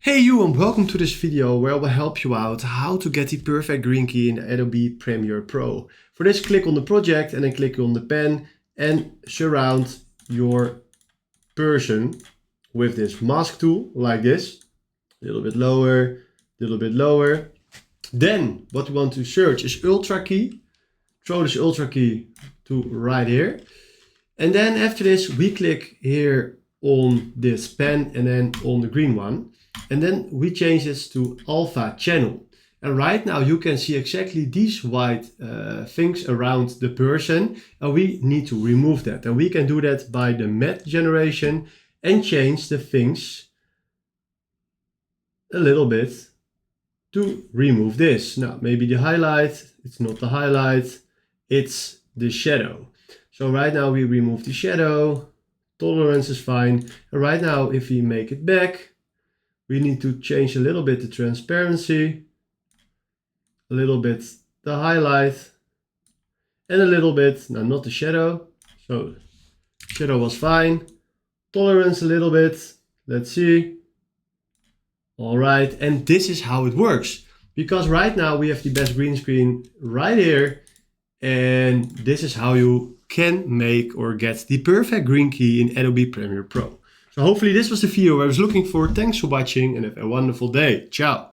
Hey you, and welcome to this video where I will help you out how to get the perfect green key in Adobe Premiere Pro. For this, click on the project and then click on the pen and surround your person with this mask tool like this. A little bit lower, a little bit lower. Then what we want to search is Ultra key. Throw this Ultra key to right here. And then after this we click here on this pen and then on the green one. And then we change this to alpha channel. And right now you can see exactly these white things around the person. And we need to remove that. And we can do that by the matte generation and change the things a little bit to remove this. Now maybe the highlight, it's not the highlight, it's the shadow. So right now we remove the shadow, tolerance is fine. And right now if we make it back, we need to change a little bit the transparency, a little bit the highlight, and a little bit, now not the shadow, so shadow was fine, tolerance a little bit, let's see. All right, and this is how it works, because right now we have the best green screen right here, and this is how you can make or get the perfect green key in Adobe Premiere Pro. So hopefully this was the video I was looking for. Thanks for watching and have a wonderful day. Ciao.